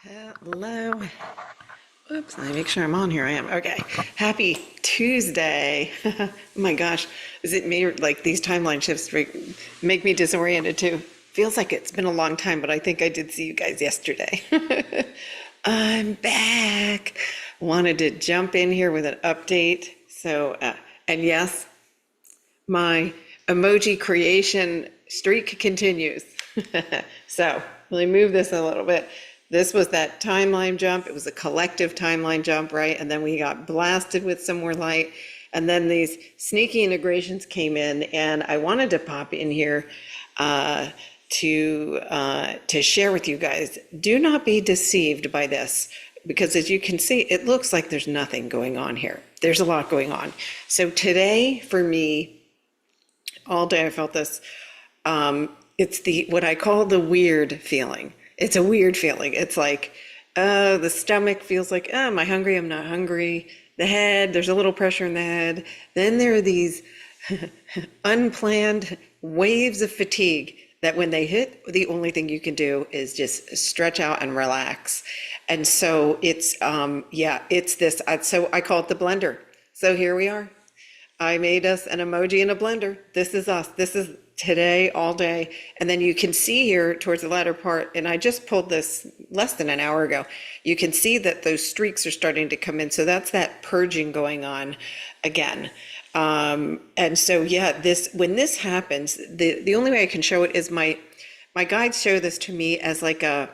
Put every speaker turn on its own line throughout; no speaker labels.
Hello. Oops, let me make sure I'm on here. I am. Okay. Happy Tuesday. Oh my gosh. Is it me, or like these timeline shifts make me disoriented too? Feels like it's been a long time, but I think I did see you guys yesterday. I'm back. Wanted to jump in here with an update. And yes, my emoji creation streak continues. So let me move this a little bit. This was that timeline jump. It was a collective timeline jump, right? And then we got blasted with some more light. And then these sneaky integrations came in, and I wanted to pop in here to share with you guys. Do not be deceived by this, because as you can see, it looks like there's nothing going on here. There's a lot going on. So today, for me, all day I felt this. It's what I call the weird feeling. It's a weird feeling. It's like, the stomach feels like, am I hungry? I'm not hungry. The head, there's a little pressure in the head. Then there are these unplanned waves of fatigue that when they hit, the only thing you can do is just stretch out and relax. And so it's, it's this, so I call it the blender. So here we are. I made us an emoji in a blender. This is us. This is today, all day. And then you can see here towards the latter part, and I just pulled this less than an hour ago, you can see that those streaks are starting to come in. So that's that purging going on again. And so, yeah, when this happens, the only way I can show it is my guides show this to me as like a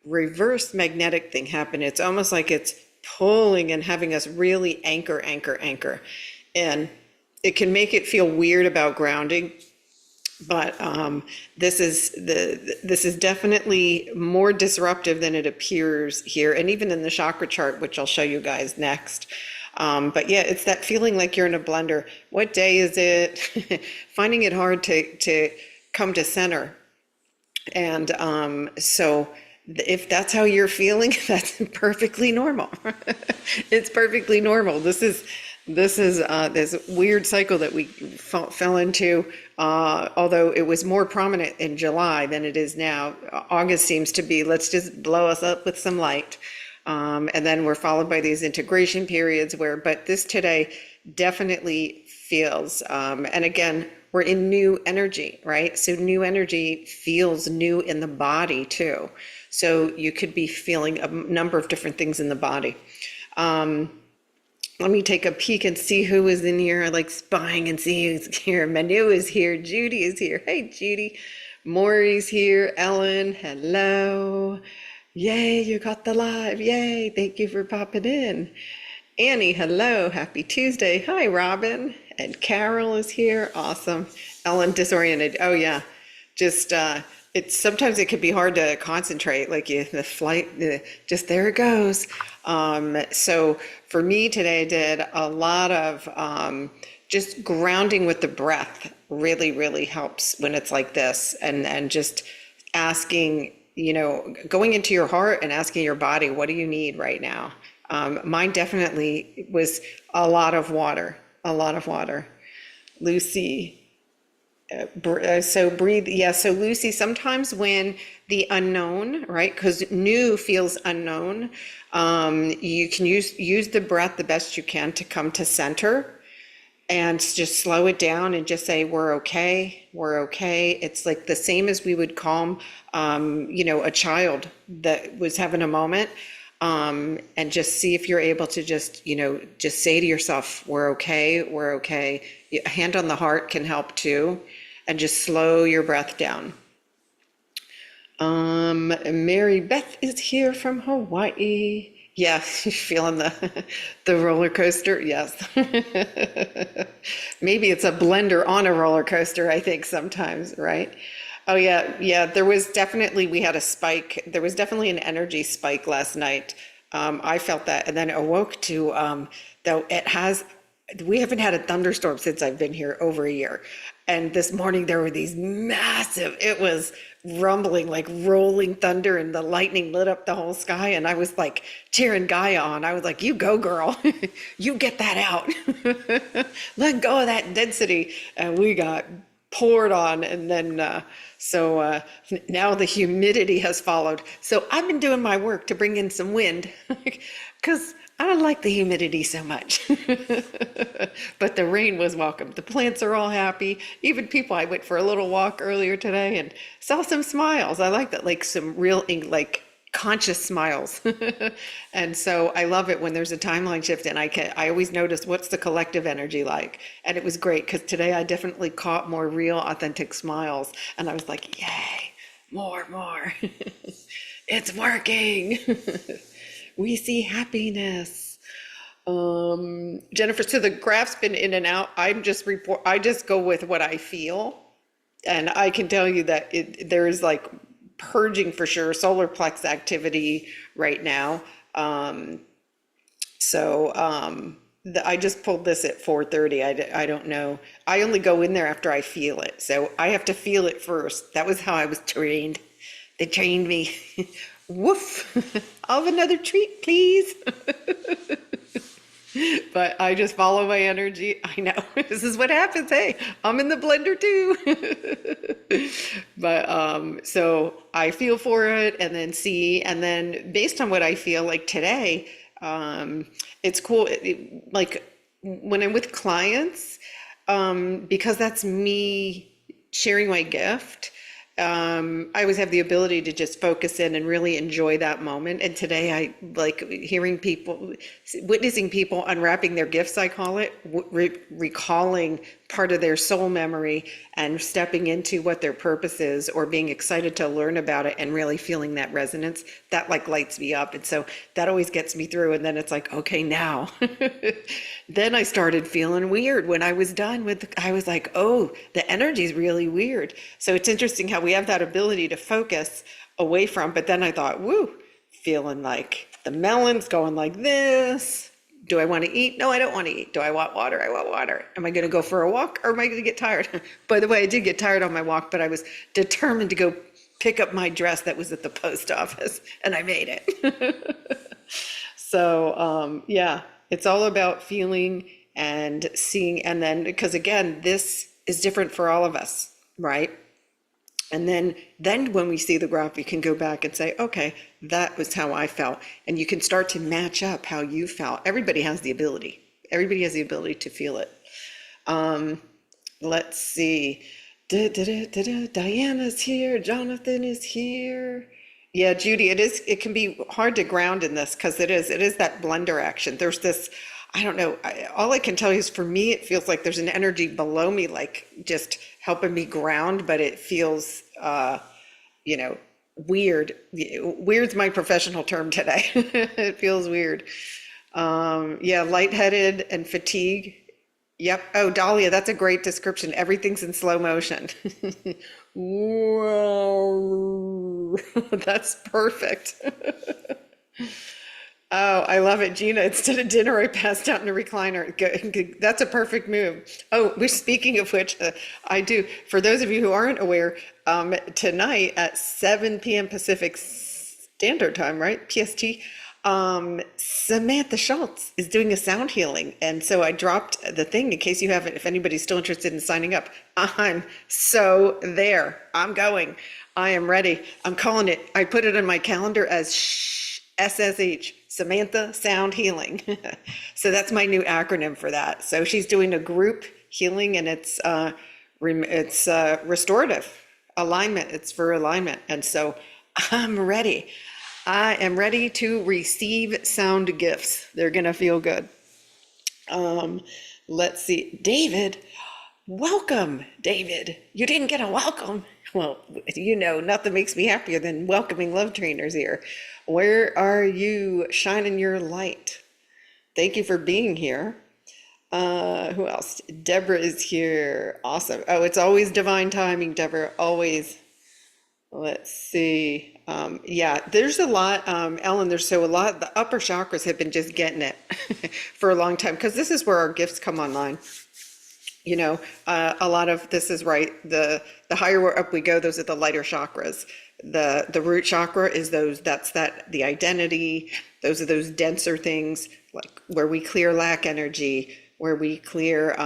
reverse magnetic thing happen. It's almost like it's pulling and having us really anchor. And it can make it feel weird about grounding, but this is definitely more disruptive than it appears here, and even in the chakra chart, which I'll show you guys next. But yeah, it's that feeling like you're in a blender. What day is it? Finding it hard to come to center. And so if that's how you're feeling, that's perfectly normal. It's perfectly normal. This is this weird cycle that we fell into, although it was more prominent in July than it is now. August seems to be, let's just blow us up with some light. And then we're followed by these integration periods but this today definitely feels, and again, we're in new energy, right? So new energy feels new in the body too. So you could be feeling a number of different things in the body. Let me take a peek and see who is in here. I like spying and seeing who's here. Manu is here. Judy is here. Hey, Judy. Maury's here. Ellen, hello. Yay, you got the live. Yay, thank you for popping in. Annie, hello. Happy Tuesday. Hi, Robin. And Carol is here. Awesome. Ellen, disoriented. Oh, yeah. Just, sometimes it can be hard to concentrate, like the flight, just there it goes. So for me today, I did a lot of just grounding with the breath. Really helps when it's like this, and just asking, going into your heart and asking your body, what do you need right now? Mine definitely was a lot of water. Lucy. So breathe. Yeah. So Lucy, sometimes when the unknown, right? Because new feels unknown. You can use the breath the best you can to come to center, and just slow it down and just say, we're okay. It's like the same as we would calm, a child that was having a moment. And just see if you're able to just say to yourself, we're okay. A hand on the heart can help too. And just slow your breath down. Mary Beth is here from Hawaii. Yeah, feeling the roller coaster. Yes. Maybe it's a blender on a roller coaster, I think sometimes, right? Oh yeah. We had a spike. There was definitely an energy spike last night. I felt that, and then awoke to, though we haven't had a thunderstorm since I've been here over a year. And this morning there were these massive, it was rumbling, like rolling thunder, and the lightning lit up the whole sky. And I was like cheering Gaia on. I was like, you go, girl. You get that out. Let go of that density. And we got poured on. And then, now the humidity has followed. So I've been doing my work to bring in some wind because I don't like the humidity so much. But the rain was welcome. The plants are all happy. Even people, I went for a little walk earlier today and saw some smiles. I like that, like some real, like conscious smiles. And so I love it when there's a timeline shift, and I always notice what's the collective energy like. And it was great because today I definitely caught more real, authentic smiles. And I was like, yay, more. It's working. We see happiness. Jennifer, so the graph's been in and out. I just go with what I feel. And I can tell you that there is like purging for sure, solar plex activity right now. I just pulled this at 4:30. I don't know. I only go in there after I feel it. So I have to feel it first. That was how I was trained. They trained me. Woof. I'll have another treat, please. But I just follow my energy. I know this is what happens. Hey, I'm in the blender too. But so I feel for it and then see, and then based on what I feel like today, it's cool. Like when I'm with clients, because that's me sharing my gift. I always have the ability to just focus in and really enjoy that moment. And today I like hearing people, witnessing people unwrapping their gifts, I call it, recalling part of their soul memory and stepping into what their purpose is, or being excited to learn about it and really feeling that resonance. That like lights me up. And so that always gets me through. And then it's like, okay, now. Then I started feeling weird when I was done with, I was like, oh, the energy is really weird. So it's interesting how we have that ability to focus away from, but then I thought, woo, feeling like the melon's going like this. Do I want to eat? No, I don't want to eat. Do I want water? I want water. Am I going to go for a walk, or am I going to get tired? By the way, I did get tired on my walk, but I was determined to go pick up my dress that was at the post office, and I made it. So, yeah, it's all about feeling and seeing. And then, because again, this is different for all of us, right? And then when we see the graph, we can go back and say, okay, that was how I felt. And you can start to match up how you felt. Everybody has the ability. Everybody has the ability to feel it. Let's see. Diana's here. Jonathan is here. Yeah, Judy, it can be hard to ground in this because it is that blender action. There's this, I don't know, all I can tell you is for me, it feels like there's an energy below me, like just helping me ground, but it feels, weird. Weird's my professional term today. It feels weird. Yeah, lightheaded and fatigue. Yep. Oh, Dahlia, that's a great description. Everything's in slow motion. Whoa, that's perfect. Oh, I love it, Gina. Instead of dinner, I passed out in a recliner. That's a perfect move. Oh, we're speaking of which, I do. For those of you who aren't aware, tonight at 7 p.m. Pacific Standard Time, right? PST. Samantha Scholz is doing a sound healing. And so I dropped the thing in case you haven't, if anybody's still interested in signing up. I'm so there. I'm going. I am ready. I'm calling it. I put it on my calendar as SSH, Samantha Sound Healing. So that's my new acronym for that. So she's doing a group healing, and it's restorative alignment. It's for alignment. And so I'm ready. I am ready to receive sound gifts. They're going to feel good. Let's see. David, welcome, David. You didn't get a welcome. Well, nothing makes me happier than welcoming love trainers here. Where are you shining your light? Thank you for being here. Who else? Deborah is here. Awesome. Oh, it's always divine timing, Deborah. Always. Let's see. Yeah, there's a lot, Ellen, the upper chakras have been just getting it for a long time, because this is where our gifts come online. A lot of this is right. The higher up we go, those are the lighter chakras. The root chakra is the identity. Those are those denser things, like where we clear lack energy, where we clear,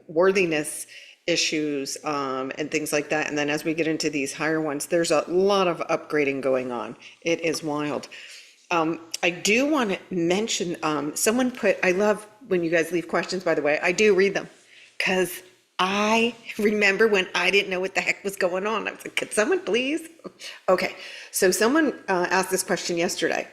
worthiness. issues, and things like that. And then as we get into these higher ones, there's a lot of upgrading going on. It is wild. I do want to mention, someone put, I love when you guys leave questions, by the way, I do read them, because I remember when I didn't know what the heck was going on. I was like, could someone please? Okay, so someone asked this question yesterday.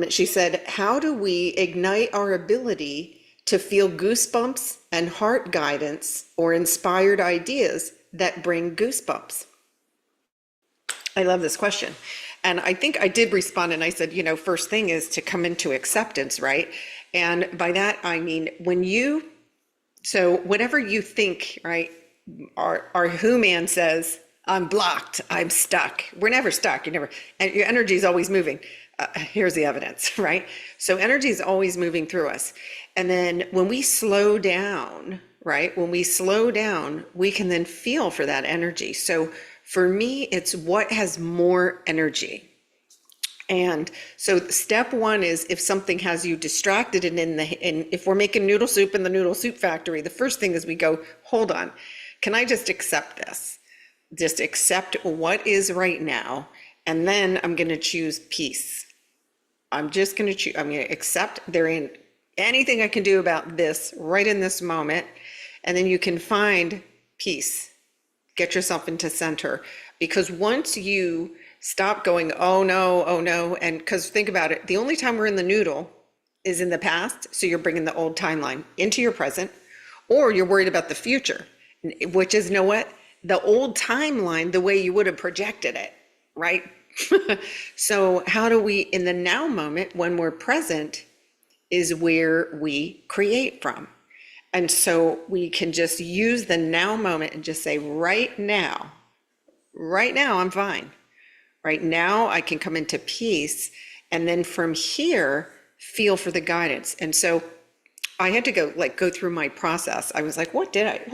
She said, how do we ignite our ability to feel goosebumps and heart guidance or inspired ideas that bring goosebumps? I love this question. And I think I did respond and I said, first thing is to come into acceptance, right? And by that, I mean, so whatever you think, right? Our who man says, I'm blocked, I'm stuck. We're never stuck. And your energy is always moving. Here's the evidence, right? So energy is always moving through us. And then when we slow down, right? When we slow down, we can then feel for that energy. So for me, it's what has more energy. And so step one is if something has you distracted and if we're making noodle soup in the noodle soup factory, the first thing is we go, hold on, can I just accept this? Just accept what is right now. And then I'm going to choose peace. I'm going to accept there ain't anything I can do about this right in this moment. And then you can find peace. Get yourself into center. Because once you stop going, oh no, and because think about it, the only time we're in the noodle is in the past. So you're bringing the old timeline into your present, or you're worried about the future, which is, what? The old timeline, the way you would have projected it, right? So how do we, in the now moment, when we're present, is where we create from. And so we can just use the now moment and just say, right now, I'm fine. Right now, I can come into peace. And then from here, feel for the guidance. And so I had to go through my process. I was like,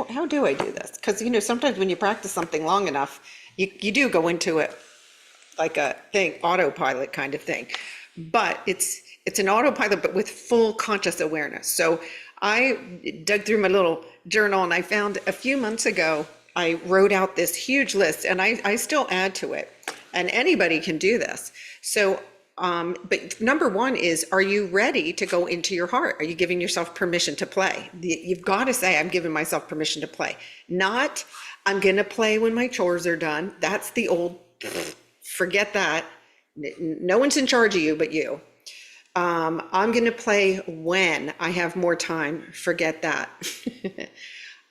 how do I do this? Because, sometimes when you practice something long enough, you do go into it like a thing, autopilot kind of thing. But it's an autopilot, but with full conscious awareness. So I dug through my little journal and I found a few months ago, I wrote out this huge list and I still add to it. And anybody can do this. So, but number one is, are you ready to go into your heart? Are you giving yourself permission to play? You've got to say, I'm giving myself permission to play. Not, I'm going to play when my chores are done. That's the old, forget that. No one's in charge of you but you. I'm going to play when I have more time. Forget that.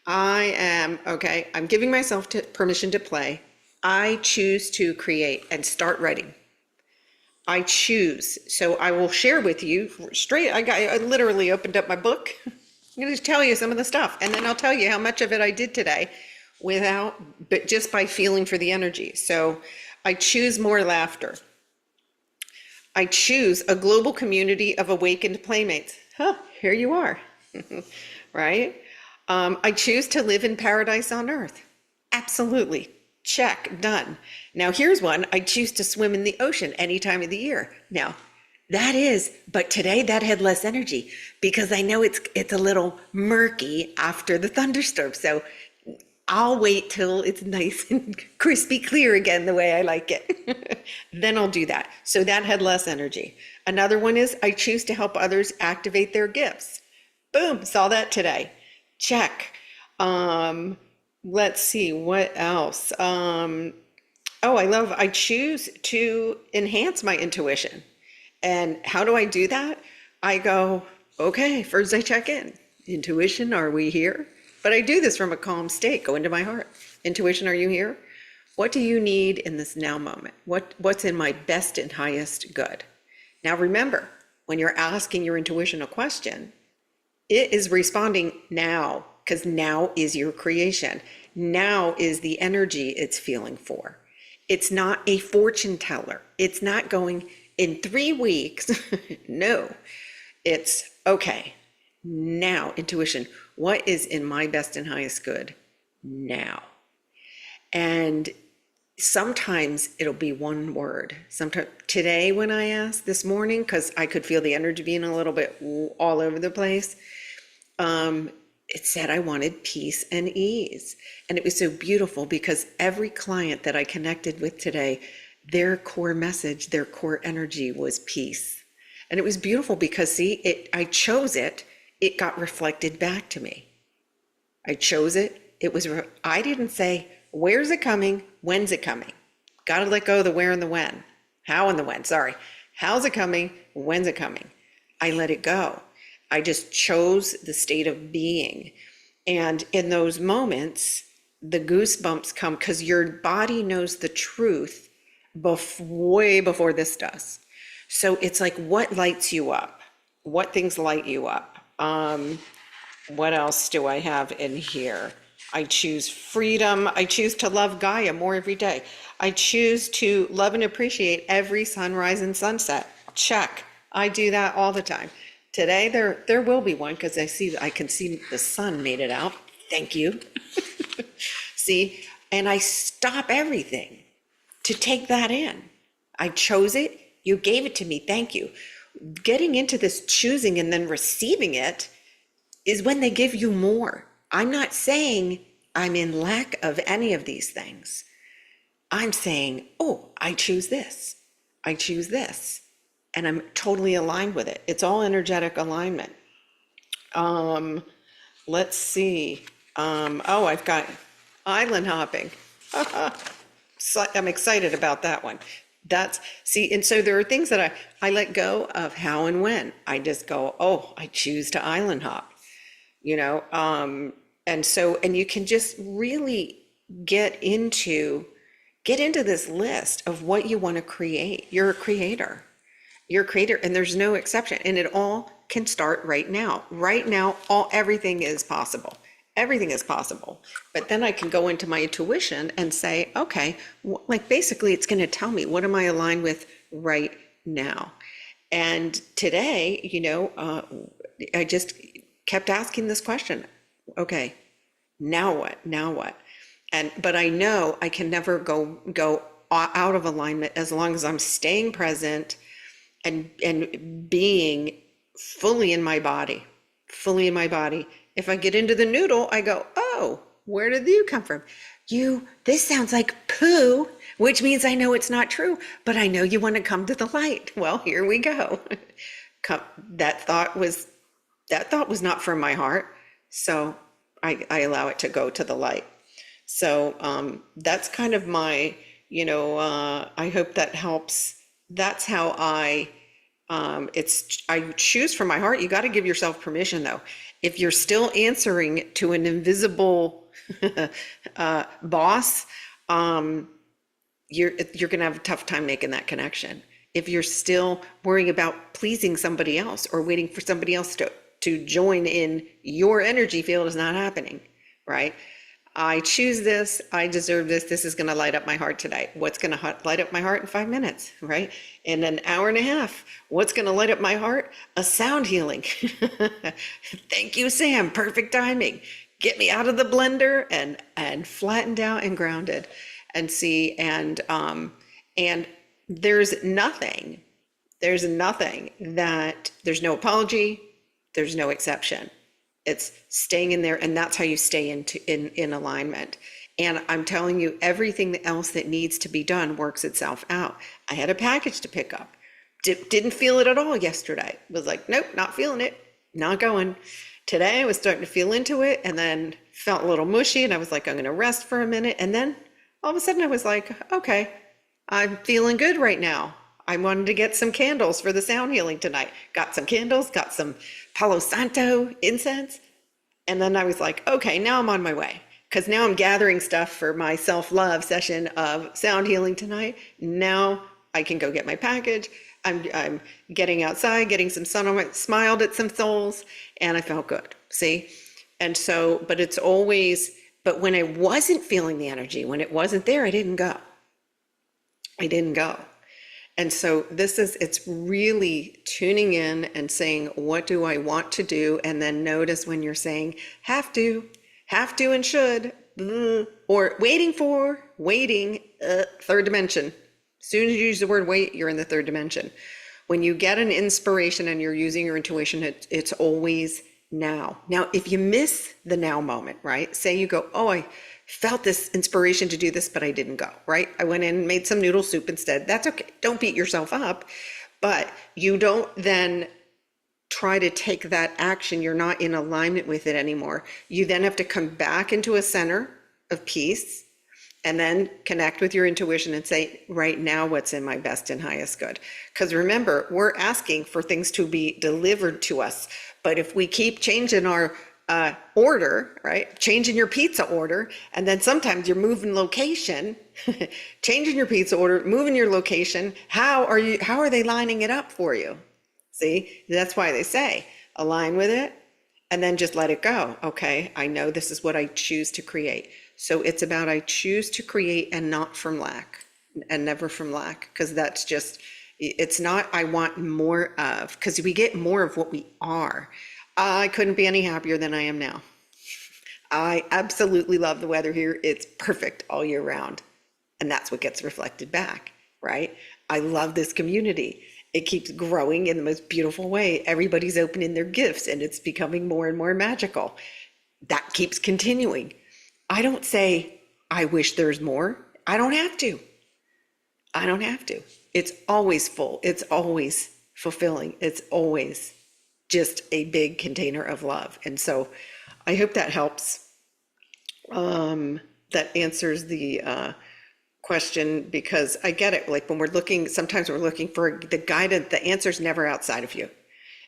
I'm giving myself permission to play. I choose to create and start writing. I choose. So I will share with you straight. I literally opened up my book. I'm going to tell you some of the stuff, and then I'll tell you how much of it I did today but just by feeling for the energy. So I choose more laughter. I choose a global community of awakened playmates. Here you are, right? I choose to live in paradise on earth. Absolutely. Check, done. Now here's one. I choose to swim in the ocean any time of the year. Now but today that had less energy because I know it's a little murky after the thunderstorm. So I'll wait till it's nice and crispy clear again the way I like it. Then I'll do that. So that had less energy. Another one is I choose to help others activate their gifts. Boom, saw that today. Check. Let's see, what else? I choose to enhance my intuition. And how do I do that? I go, okay, first I check in. Intuition, are we here? But I do this from a calm state. Go into my heart. Intuition, are you here? What do you need in this now moment? What's in my best and highest good? Now remember, when you're asking your intuition a question, it is responding now, because now is your creation. Now is the energy it's feeling for. It's not a fortune teller. It's not going in 3 weeks. No, it's okay. Now, intuition, what is in my best and highest good now? And sometimes it'll be one word. Sometimes today when I asked this morning, because I could feel the energy being a little bit all over the place, It said I wanted peace and ease. And it was so beautiful because every client that I connected with today, their core message, their core energy was peace. And it was beautiful because see, I chose it, it got reflected back to me. I chose it, I didn't say, where's it coming? When's it coming? Got to let go of the where and the when. How and the when, sorry. How's it coming? When's it coming? I let it go. I just chose the state of being. And in those moments, the goosebumps come because your body knows the truth way before this does. So it's like, what lights you up? What things light you up? What else do I have in here? I choose freedom. I choose to love Gaia more every day. I choose to love and appreciate every sunrise and sunset. Check. I do that all the time. Today there will be one because I can see the sun made it out. Thank you. See, and I stop everything to take that in. I chose it. You gave it to me. Thank you. Getting into this choosing and then receiving it is when they give you more. I'm not saying I'm in lack of any of these things. I'm saying, oh, I choose this. I choose this. And I'm totally aligned with it. It's all energetic alignment. Let's see. I've got island hopping. So I'm excited about that one. And so there are things that I let go of how and when. I just go, oh, I choose to island hop, and you can just really get into this list of what you want to create. You're a creator. You're a creator, and there's no exception. And it all can start right now. Right now, everything is possible. Everything is possible. But then I can go into my intuition and say, okay, basically it's going to tell me, what am I aligned with right now? And today, I just kept asking this question. Okay, now what? Now what? But I know I can never go out of alignment as long as I'm staying present and being fully in my body. If I get into the noodle, I go, oh, where did you come from? This sounds like poo, which means I know it's not true, but I know you want to come to the light. Well, here we go. That thought was not from my heart. So I allow it to go to the light. So that's kind of my, I hope that helps. That's how I choose from my heart. You got to give yourself permission though. If you're still answering to an invisible boss, you're going to have a tough time making that connection. If you're still worrying about pleasing somebody else or waiting for somebody else to join in your energy field, is not happening, right? I choose this, I deserve this, this is going to light up my heart today. What's going to light up my heart in 5 minutes, right? In an hour and a half, what's going to light up my heart? A sound healing. Thank you, Sam, perfect timing. Get me out of the blender and flattened out and grounded. And see, and there's nothing that, there's no apology, there's no exception. It's staying in there, and that's how you stay in alignment. And I'm telling you, everything else that needs to be done works itself out. I had a package to pick up. Didn't feel it at all yesterday. Was like, nope, not feeling it, not going. Today I was starting to feel into it, and then felt a little mushy, and I was like, I'm gonna rest for a minute. And then all of a sudden I was like, okay, I'm feeling good right now. I wanted to get some candles for the sound healing tonight. Got some candles, got some Palo Santo incense. And then I was like, okay, now I'm on my way. Because now I'm gathering stuff for my self-love session of sound healing tonight. Now I can go get my package. I'm getting outside, getting some sun on my, smiled at some souls, and I felt good, see? And so, but when I wasn't feeling the energy, when it wasn't there, I didn't go. And so it's really tuning in and saying, what do I want to do? And then notice when you're saying have to and should, or waiting, third dimension. As soon as you use the word wait, you're in the third dimension. When you get an inspiration and you're using your intuition, it's always now. Now, if you miss the now moment, right? Say you go, oh, I felt this inspiration to do this, but I didn't go, right? I went in and made some noodle soup instead. That's okay. Don't beat yourself up, but you don't then try to take that action. You're not in alignment with it anymore. You then have to come back into a center of peace and then connect with your intuition and say, right now, what's in my best and highest good? Because remember, we're asking for things to be delivered to us. But if we keep changing our order, right? Changing your pizza order, and then sometimes you're moving location, changing your pizza order, moving your location, how are they lining it up for you? See, that's why they say align with it and then just let it go. Okay, I know this is what I choose to create. So it's about I choose to create and not from lack and never from lack, because that's just, it's not I want more of, because we get more of what we are. I couldn't be any happier than I am now. I absolutely love the weather here. It's perfect all year round. And that's what gets reflected back, right? I love this community. It keeps growing in the most beautiful way. Everybody's opening their gifts and it's becoming more and more magical. That keeps continuing. I don't say, I wish there's more. I don't have to. I don't have to. It's always full. It's always fulfilling. It's always just a big container of love. And so I hope that helps. That answers the question, because I get it. Like when we're looking, sometimes we're looking for the guidance, the answer's never outside of you.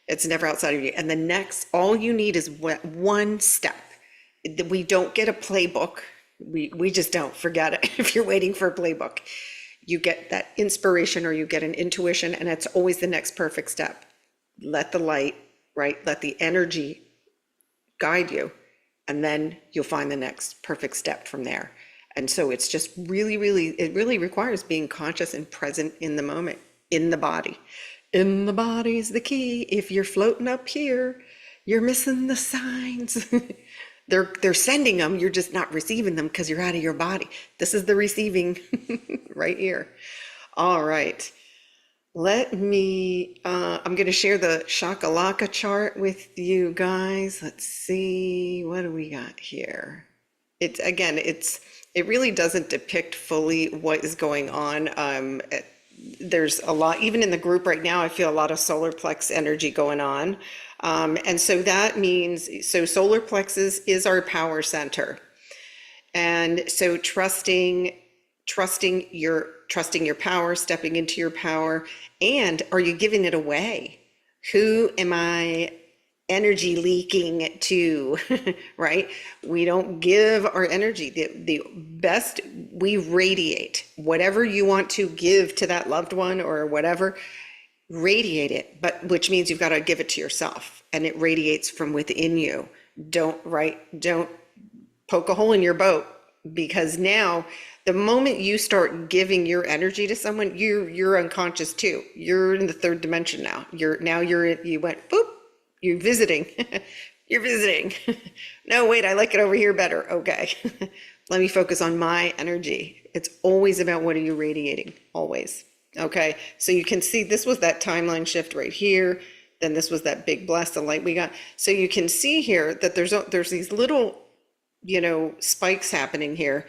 It's never outside of you. And the next, all you need is one step. We don't get a playbook. We just don't. Forget it. If you're waiting for a playbook, you get that inspiration or you get an intuition, and it's always the next perfect step. Let the light, right? Let the energy guide you, and then you'll find the next perfect step from there. And so it's just really, it really requires being conscious and present in the moment, in the body. In the body's the key. If you're floating up here, you're missing the signs. They're sending them, you're just not receiving them because you're out of your body. This is the receiving right here. All right. Let me, I'm going to share the shakalaka chart with you guys. Let's see, what do we got here? It's, again, it really doesn't depict fully what is going on. There's a lot, even in the group right now, I feel a lot of solar plex energy going on. And so that means, so solar plexus is our power center. And so trusting your power, stepping into your power, and are you giving it away? Who am I energy leaking to, right? We don't give our energy. The best, we radiate. Whatever you want to give to that loved one or whatever, radiate it, but which means you've got to give it to yourself, and it radiates from within you. Don't poke a hole in your boat, because now the moment you start giving your energy to someone, you're unconscious too. You're in the third dimension now. You went boop. You're visiting. You're visiting. No, wait, I like it over here better. Okay. Let me focus on my energy. It's always about what are you radiating? Always. Okay. So you can see this was that timeline shift right here. Then this was that big blast of light we got. So you can see here that there's these little, spikes happening here.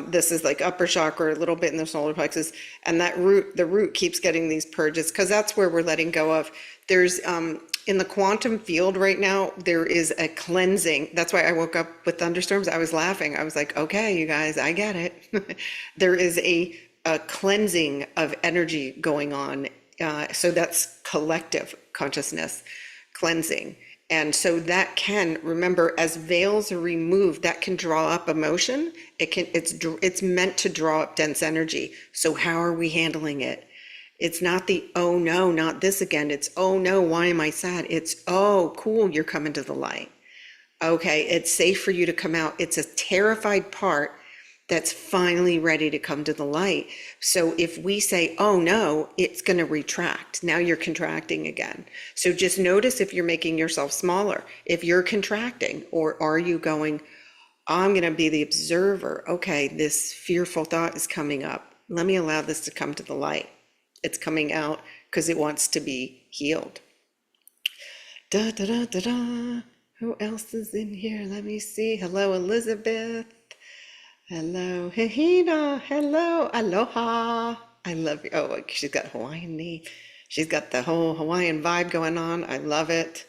This is like upper chakra, a little bit in the solar plexus, and the root keeps getting these purges, because that's where we're letting go of. There's, in the quantum field right now, there is a cleansing. That's why I woke up with thunderstorms. I was laughing. I was like, okay, you guys, I get it. There is a cleansing of energy going on. So that's collective consciousness cleansing. And so that can, remember, as veils are removed, that can draw up emotion. It's meant to draw up dense energy. So how are we handling it? It's not the, oh no, not this again. It's, oh no, why am I sad? It's, oh, cool, you're coming to the light. Okay, it's safe for you to come out. It's a terrified part that's finally ready to come to the light. So if we say, oh no, it's going to retract. Now you're contracting again. So just notice if you're making yourself smaller, if you're contracting, or are you going, I'm going to be the observer. Okay, this fearful thought is coming up. Let me allow this to come to the light. It's coming out because it wants to be healed. Da, da, da, da, da. Who else is in here? Let me see. Hello, Elizabeth. Hello, Hahina. Hello, aloha. I love you. Oh, she's got Hawaiian name. She's got the whole Hawaiian vibe going on. I love it.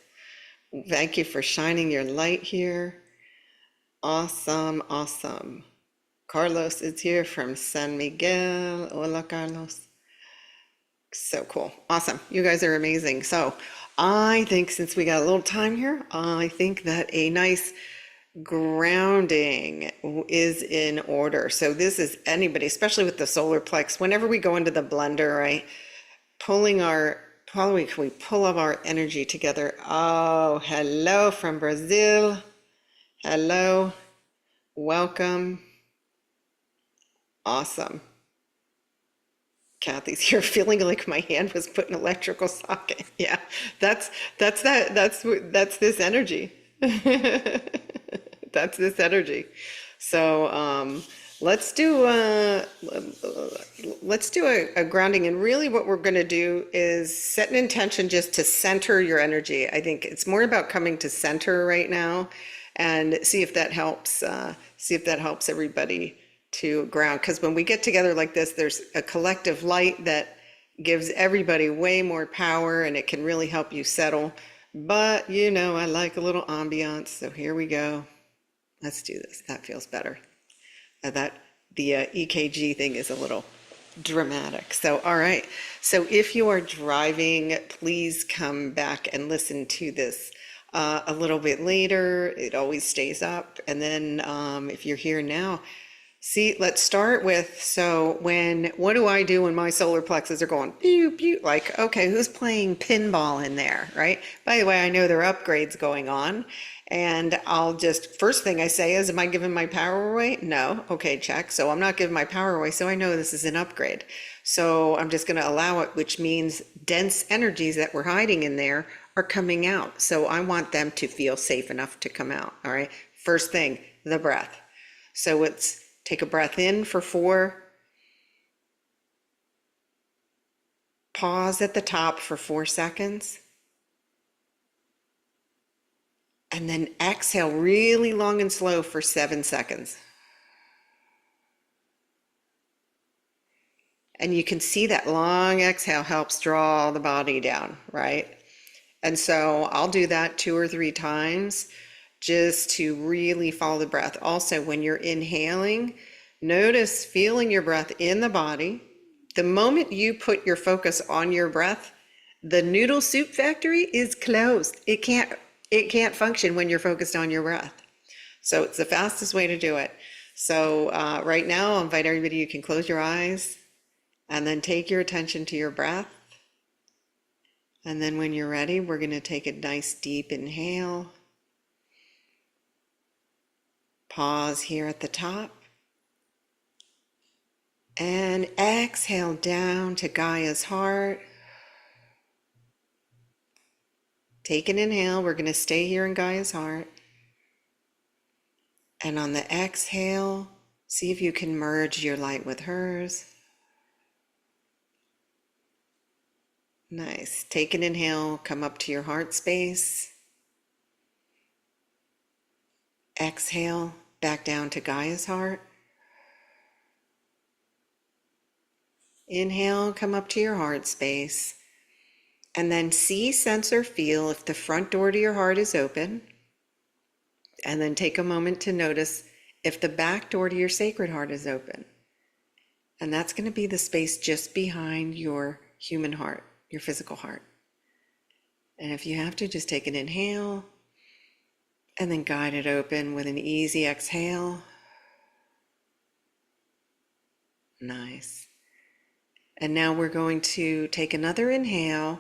Thank you for shining your light here. Awesome, awesome. Carlos is here from San Miguel. Hola, Carlos. So cool. Awesome. You guys are amazing. So I think since we got a little time here, I think that a nice grounding is in order. So this is anybody, especially with the solar plex, whenever we go into the blender, right? Probably can we pull up our energy together? Oh, hello from Brazil. Hello. Welcome. Awesome. Kathy's here feeling like my hand was put in an electrical socket. Yeah, that's this energy. That's this energy. So let's do a grounding, and really what we're going to do is set an intention just to center your energy. I think it's more about coming to center right now, and see if that helps. See if that helps everybody to ground. Because when we get together like this, there's a collective light that gives everybody way more power, and it can really help you settle. But you know, I like a little ambiance, so here we go. Let's do this. That feels better. The EKG thing is a little dramatic. So, all right. So if you are driving, please come back and listen to this a little bit later. It always stays up. And then if you're here now, see, let's start with, so what do I do when my solar plexus are going pew, pew? Like, okay, who's playing pinball in there, right? By the way, I know there are upgrades going on, and first thing I say is, am I giving my power away? No. Okay, check. So I'm not giving my power away, so I know this is an upgrade. So I'm just going to allow it, which means dense energies that were hiding in there are coming out. So I want them to feel safe enough to come out, all right? First thing, the breath. So take a breath in for 4. Pause at the top for 4 seconds. And then exhale really long and slow for 7 seconds. And you can see that long exhale helps draw the body down, right? And so I'll do that 2 or 3 times just to really follow the breath. Also, when you're inhaling, notice feeling your breath in the body. The moment you put your focus on your breath, the noodle soup factory is closed. It can't function when you're focused on your breath. So it's the fastest way to do it. So right now, I'll invite everybody, you can close your eyes and then take your attention to your breath. And then when you're ready, we're going to take a nice deep inhale. Pause here at the top. And exhale down to Gaia's heart. Take an inhale. We're going to stay here in Gaia's heart. And on the exhale, see if you can merge your light with hers. Nice. Take an inhale. Come up to your heart space. Exhale back down to Gaia's heart. Inhale, come up to your heart space. And then see, sense, or feel if the front door to your heart is open. And then take a moment to notice if the back door to your sacred heart is open. And that's going to be the space just behind your human heart, your physical heart. And if you have to, just take an inhale and then guide it open with an easy exhale. Nice. And now we're going to take another inhale.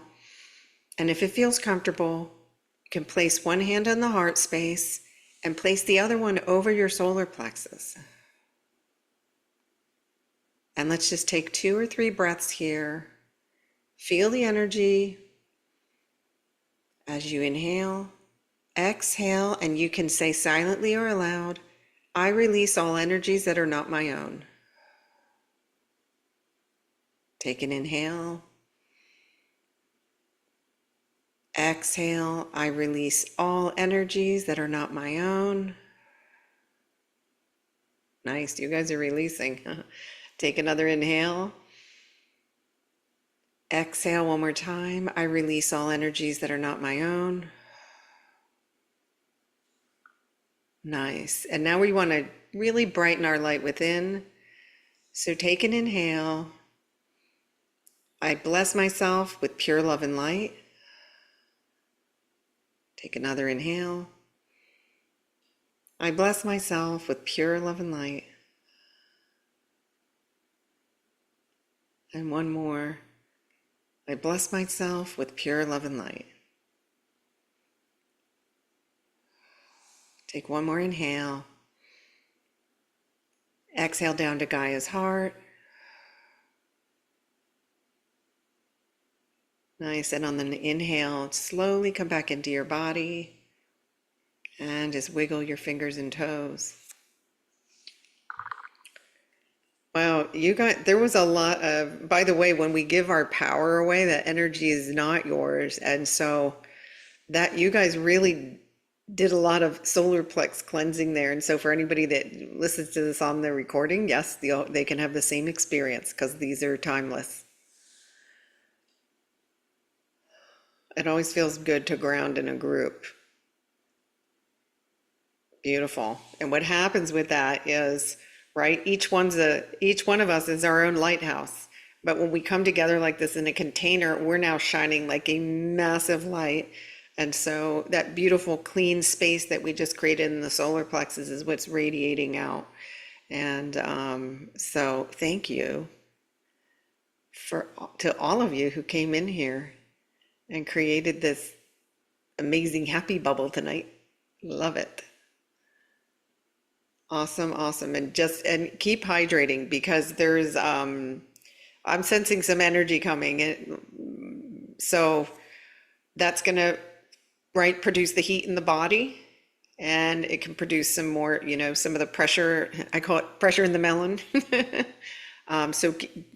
And if it feels comfortable, you can place one hand on the heart space and place the other one over your solar plexus. And let's just take 2 or 3 breaths here. Feel the energy as you inhale, exhale, and you can say silently or aloud, I release all energies that are not my own. Take an inhale. Exhale, I release all energies that are not my own. Nice, you guys are releasing. Take another inhale. Exhale one more time. I release all energies that are not my own. Nice. And now we want to really brighten our light within. So take an inhale. I bless myself with pure love and light. Take another inhale. I bless myself with pure love and light. And one more. I bless myself with pure love and light. Take one more inhale. Exhale down to Gaia's heart. Nice. And on the inhale, slowly come back into your body and just wiggle your fingers and toes. Wow, you got, there was a lot of, by the way, when we give our power away, that energy is not yours. And so that you guys really did a lot of solar plex cleansing there. And so for anybody that listens to this on the recording, yes, they can have the same experience because these are timeless. It always feels good to ground in a group. Beautiful. And what happens with that is, right, each one of us is our own lighthouse. But when we come together like this in a container, we're now shining like a massive light. And so that beautiful clean space that we just created in the solar plexus is what's radiating out. And so thank you to all of you who came in here and created this amazing happy bubble tonight. Love it. Awesome, awesome. And keep hydrating because there's I'm sensing some energy coming. So that's gonna produce the heat in the body, and it can produce some more, some of the pressure. I call it pressure in the melon. So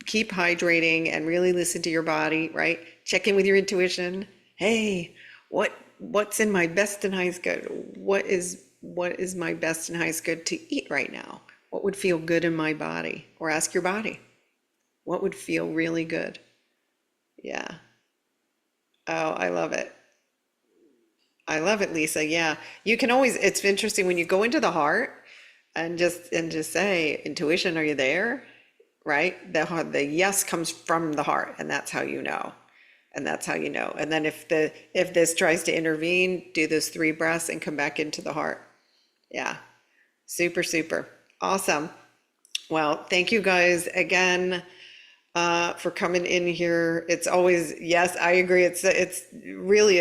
keep hydrating and really listen to your body, right? Check in with your intuition. Hey, what's in my best and highest good? What is my best and highest good to eat right now? What would feel good in my body? Or ask your body, what would feel really good? Yeah. Oh, I love it. I love it, Lisa. Yeah. You can always, it's interesting when you go into the heart and just say, intuition, are you there? Right? The yes comes from the heart, and that's how you know. And that's how you know. And then if this tries to intervene, do those 3 breaths and come back into the heart. Yeah. Super, super. Awesome. Well, thank you guys again for coming in here. It's always, yes, I agree. It's really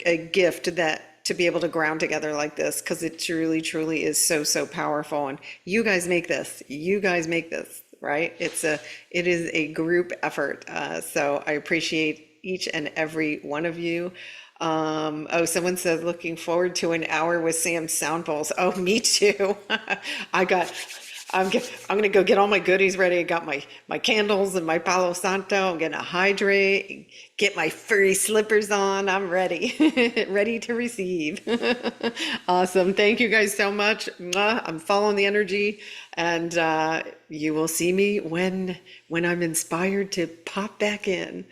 a gift to be able to ground together like this, because it truly, truly is so, so powerful. And you guys make this. Right? It is a group effort. So I appreciate each and every one of you. Someone said looking forward to an hour with Sam's sound bowls. Oh, me too. I'm gonna go get all my goodies ready. I got my candles and my Palo Santo. I'm gonna hydrate, get my furry slippers on. I'm ready, ready to receive. Awesome. Thank you guys so much. I'm following the energy, and you will see me when I'm inspired to pop back in.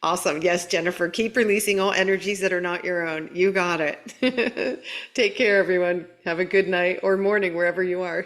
Awesome. Yes, Jennifer, keep releasing all energies that are not your own. You got it. Take care, everyone. Have a good night or morning, wherever you are.